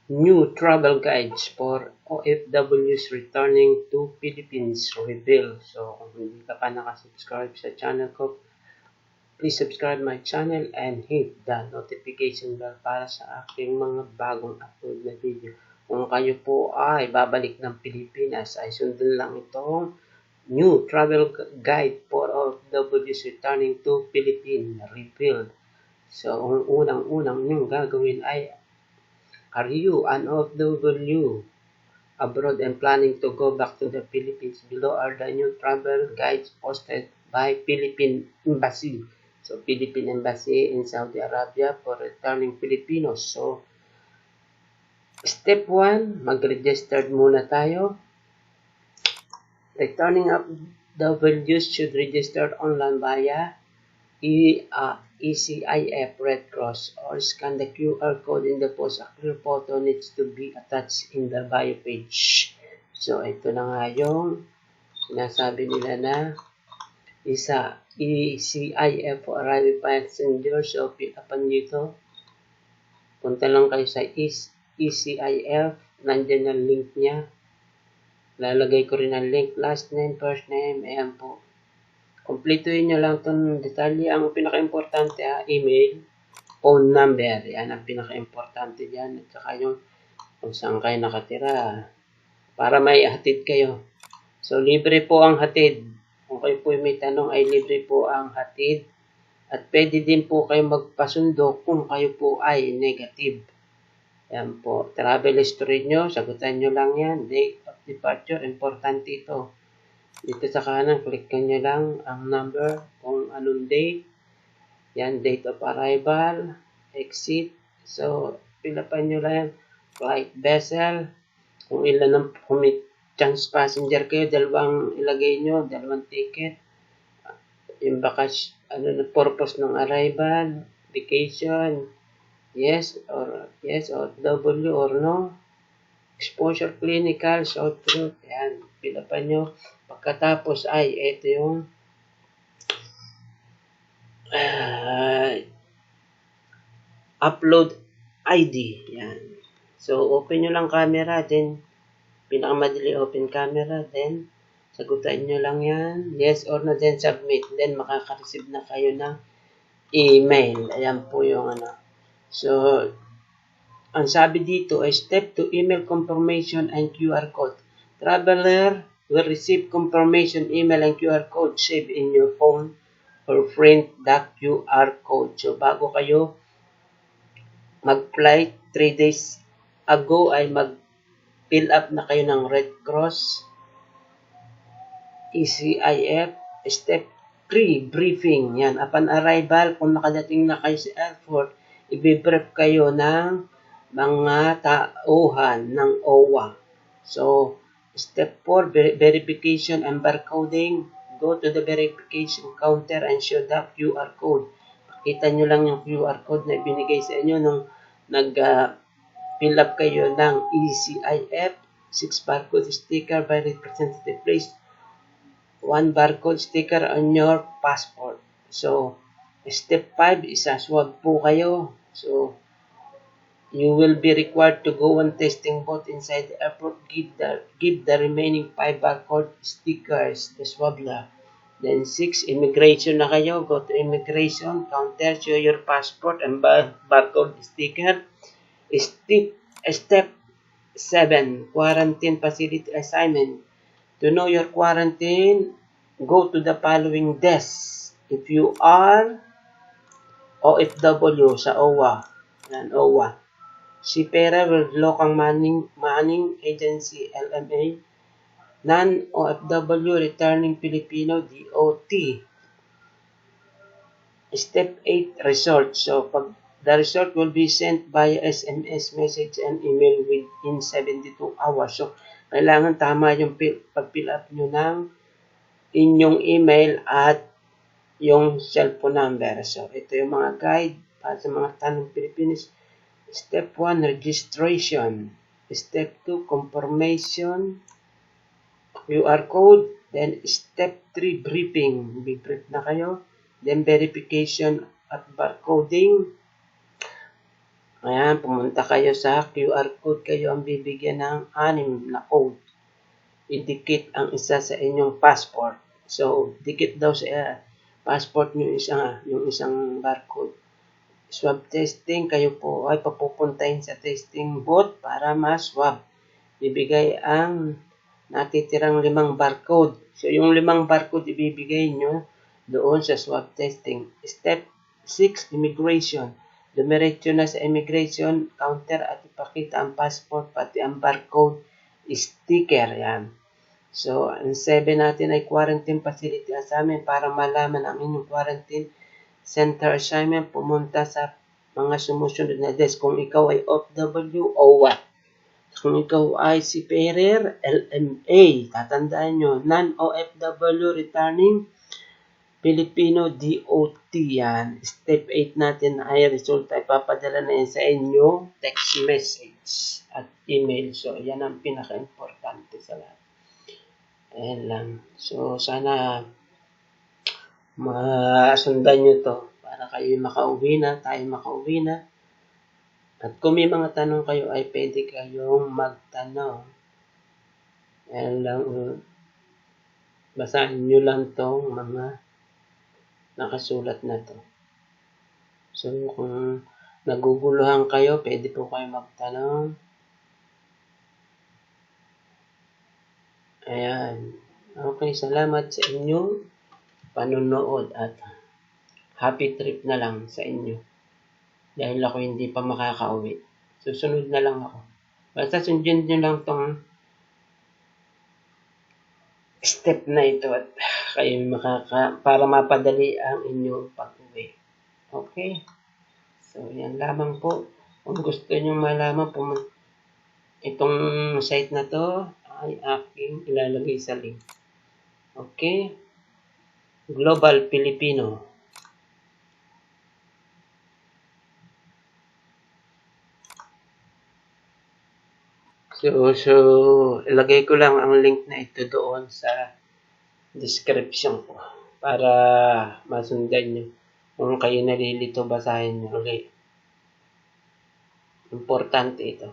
New travel guides for OFWs returning to Philippines reveal. So, kung hindi ka pa nakasubscribe sa channel ko, please subscribe my channel and hit the notification bell para sa aking mga bagong upload na video. Kung kayo po ay babalik ng Pilipinas, ay sundan lang itong new travel guide for OFWs returning to Philippines revealed. So, ang unang-unang niyong gagawin ay, are you an OFW abroad and planning to go back to the Philippines? Below are the new travel guides posted by Philippine Embassy. So, Philippine Embassy in Saudi Arabia for returning Filipinos. So, step 1, mag-registered muna tayo. Returning OFWs should register online via ECIF Red Cross or scan the QR code in the post. A clear photo needs to be attached in the bio page. So, ito na nga yung sinasabi nila na isa ECIF for arriving passengers. So, pick upan nyo ito. Punta lang kayo sa ECIF. Nandiyan ang link niya. Lalagay ko rin ang link. Last name, first name. Ayan po. Kompletuhin nyo lang itong detalye. Ang pinaka-importante, email, phone number. Yan ang pinaka-importante dyan. At saka yung kung saan kayo nakatira. Para may hatid kayo. So, libre po ang hatid. Kung kayo po may tanong, ay libre po ang hatid. At pwede din po kayo magpasundo kung kayo po ay negative. Yan po. Travel history nyo, sagutan nyo lang yan. Date of departure, importante ito. Dito sa kanan, click nyo lang ang number kung anong date. Yan, date of arrival, exit. So, pilapan nyo lang yan. Flight vessel. Kung ilan ang chance passenger kayo, dalawang ilagay nyo, dalawang ticket. Yung bakas, purpose ng arrival, vacation, yes or W or no. Exposure clinical, short truth. Yan, pilapan nyo. Pagkatapos ay ito yung upload ID. Yan. So, open nyo lang camera, then pinakamadali open camera, then sagutan nyo lang yan. Yes or no, then submit. Then makaka-receive na kayo ng email. Ayan po yung ano. So, ang sabi dito ay step 2, email confirmation and QR code. Traveler will receive confirmation email and QR code saved in your phone or print the QR code. So, bago kayo mag-flight 3 days ago ay mag-fill up na kayo ng Red Cross, ECIF, step 3, briefing. Yan, upon arrival, kung nakadating na kayo sa airport, i-brief kayo ng mga tauhan ng OWA. So, step 4, verification and barcoding. Go to the verification counter and show the QR code. Pakita nyo lang yung QR code na ibinigay sa inyo nung nag-fill up kayo ng ECIF. 6 barcode sticker by representative place. 1 barcode sticker on your passport. So, step 5, isaswab po kayo. So, you will be required to go on testing both inside the airport. Give the remaining 5 barcode stickers, the swab na. Then 6, immigration na kayo. Go to immigration counter, show your passport and barcode sticker. Step 7, quarantine facility assignment. To know your quarantine, go to the following desk. If you are OFW sa OWA, yan, OWA. Sipera World Local Manning Agency, LMA. Non-OFW Returning Filipino, DOT. Step 8, resort. So, the resort will be sent via SMS message and email within 72 hours. So, kailangan tama yung pag-fill up nyo ng inyong email at yung cellphone number. So, ito yung mga guide para sa mga tanong Pilipinas. Step 1, registration. Step 2, confirmation, QR code. Then, step 3, briefing. Brief na kayo. Then, verification at barcoding. Ayan, pumunta kayo sa QR code, kayo ang bibigyan ng 6 na code. Idikit ang isa sa inyong passport. So, dikit daw sa passport nyo yung isang barcode. Swab testing, kayo po ay papupuntahin sa testing booth para ma-swab. Ibigay ang natitirang 5 barcode. So, yung 5 barcode ibibigay nyo doon sa swab testing. Step 6, immigration. Dumiretso na sa immigration counter at ipakita ang passport pati ang barcode sticker. Yan. So, ang 7 natin ay quarantine facility assignment para malaman ang inyong quarantine center assignment. Pumunta sa mga sumusunod na desk kung ikaw ay OFW o what. Kung ikaw ay seafarer, LMA, tatandaan nyo, non-OFW returning Filipino DOT yan. Step 8 natin ay resulta ipapadala na yan sa inyo, text message at email. So, yan ang pinaka-importante sa lahat. Ayan lang. So, sana masundan nyo to para kayo makauwi na, tayo makauwi na. At kung may mga tanong kayo ay pwede kayong magtanong. Ayan lang. Basahin nyo lang tong mga nakasulat na to. So, kung naguguluhan kayo, pwede po kayo magtanong. Ayan. Okay, salamat sa inyong panonood at happy trip na lang sa inyo. Dahil ako hindi pa makakauwi. Susunod na lang ako. Basta sundin nyo lang tong step na ito at kayo para mapadali ang inyong pag-uwi. Okay? So, yan lamang po. Kung gusto nyo malaman itong site na to ay aking ilalagay sa link. Okay? Global Filipino. So, ilagay ko lang ang link na ito doon sa description ko para masundan nyo. Kung kayo nalilito, basahin nyo. Okay. Importante ito.